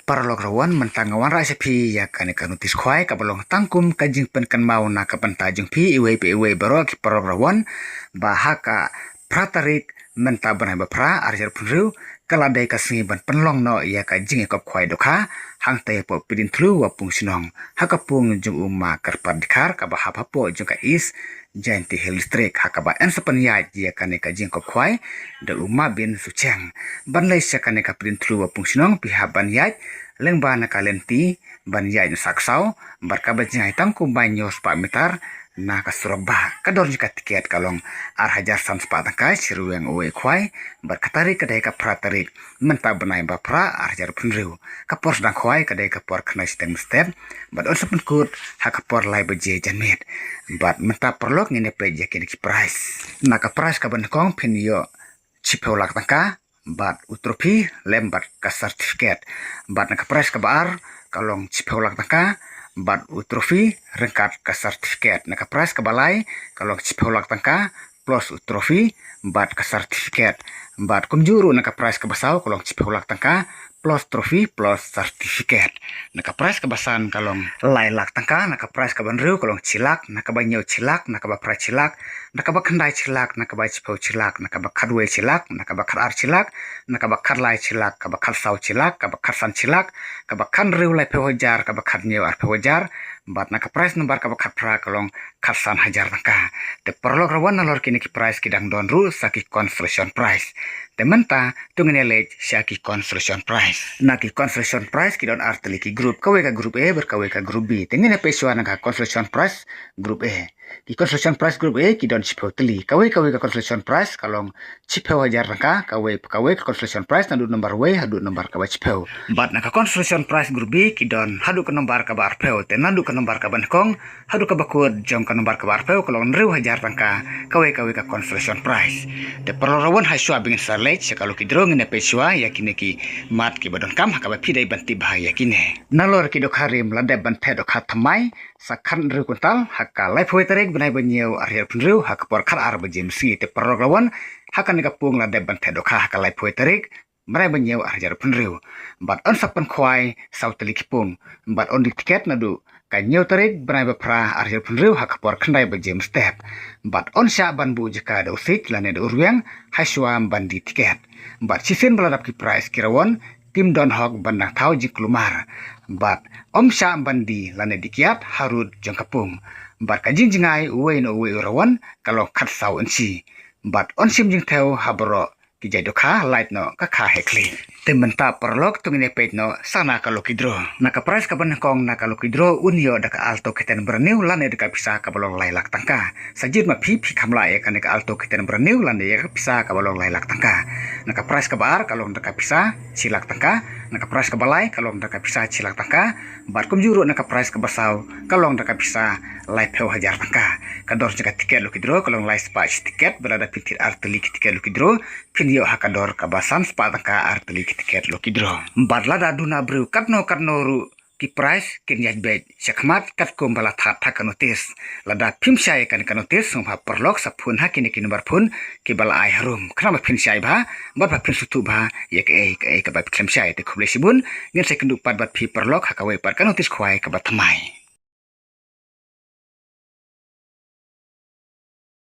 Paralog rawan mentangawan rasipi ya kan notis kwai kabalong tangkum kajing pen kan mau na kapan tajung pi iwe baro ki paralog rawan bahaka pratarik menta banai bapra arjar punru kaladai kasni ban penlong no ya kajing kop kwai doka hang tay po pidin tlu wapung sinong hakapung jung umma karpad dikar kabah hapapo jung ka is janti helistrik hakaba en sepenya ya kan kajing kop kwai da umma bin suceng ban lai sakane ka pidin tlu wapung sinong pihak ban yai lengba na kalenti ban yai saksau barka bajai tangku banyos pa mitar na kasuraba kador jika tiket kalong hajar san sepatang kai sirueng uwe kwai berkatari kadai ka pratarik menta benai bapra hajar punriu kapor sedang kwai kadai kapor kena step bad on sepen kut hakapor lai beje janmet bad menta perlok ngine peja kini ki price na ka price ka ban kong pinyo cipolak tangka bad utropi lembat ka sertifikat bad na ka price ka bar kalong cipolak tangka bat utrofi rengkat ke sertifikat nak pras ke balai kalau cipolak tangka plus utrofi bat ke sertifikat bat kumjuru nak pras ke basau kalau cipolak tangka plus trofi plus sertifikat nak pras ke basan kalau lailak tangka nak pras ke banriu kalau cilak nak banyo cilak nak bapra cilak nak bakandai cilak nak bacipau cilak nak bakadwe cilak nak bakar cilak nak bakar lai cilak ka bakar sau cilak ka bakar san cilak ka bakan riu lai pewajar ka bakar nyew ar pewajar bat nak price nomor ka bakar pra kalong karsan hajar tangka de perlu rawan nalor kini ki price kidang don ru saki construction price de menta tungene lej saki construction price naki construction price kidon arteli ki group kawe ka group E berkawe ka group B tengene peswa naka construction price group E ki construction price group E kidon cipau teli kawe ka construction price kalong cipau hajar tangka kawe ka construction price nadu nomor W hadu nomor ka cipau bat naka construction price group B kidon hadu ka nomor ka barpeu te nadu ka nomor ka bankong hadu ka bakut jong ka nomor ka barpeu kalong riu hajar tangka kawe ka construction price de perlu rawan haswa bingin sarlej sekalu kidro ngene peswa yakine ki mat ki badon kam hakaba pidai banti bahaya kine nalor kidok harim lade ban pedok hatmai sakhan ru kuntal hakka lai phoi tarek benai banyeu arier punru hakapor khar ar bajem si te perlu rawan hakan ka pung lade ban pedok hakka lai phoi tarek merai banyeu arjar punru bat on sapan khwai sauteli kipung bat on di tiket nadu kanyeu tarik benai bapra arjar punru hakapor khandai bajem step bat on sya ban bu jika dosik lane do urweng haswa ban di tiket bat sisin beladap ki price kirawon tim don hok ban nak tau jiklumar bat om sya bandi lane dikiat harut jangkapung bat kajing jingai uwe no uwe urawan kalau kat sau ensi bat on sim jing teu habro ki jai dokha light no ka kha hekli tementa perlok tungine page no sana kalau kidro naka price ka ban kong naka lo kidro unio daka alto keten berniu lane daka bisa ka balong lailak tangka sajid ma phi khamla ya kan ka alto keten berniu lane ya bisa ka balong lailak tangka naka price ka bar kalau daka bisa silak tangka naka price ka balai kalau daka bisa silak tangka bar kum juru naka price ka basau kalau daka bisa lai peu hajar tangka kador jaka tiket lo kidro kalau lai spa tiket berada pikir arteli tiket lo kidro pinyo hakador ka basan spa tangka arteli tiket lo kidro barlada duna bru katno ru ki price kin yaj bet sakmat kat ko bala tha kanotis lada phimsai kan kanotis sumha perlok sapun hakini kin nomor phun ki bala ai harum khama phimsai ba bat ba phimsutu ba yak e ka ba phimsai te khuble sibun ngin sekendu pat bat phi perlok hakawe par kanotis khwai ka ba thamai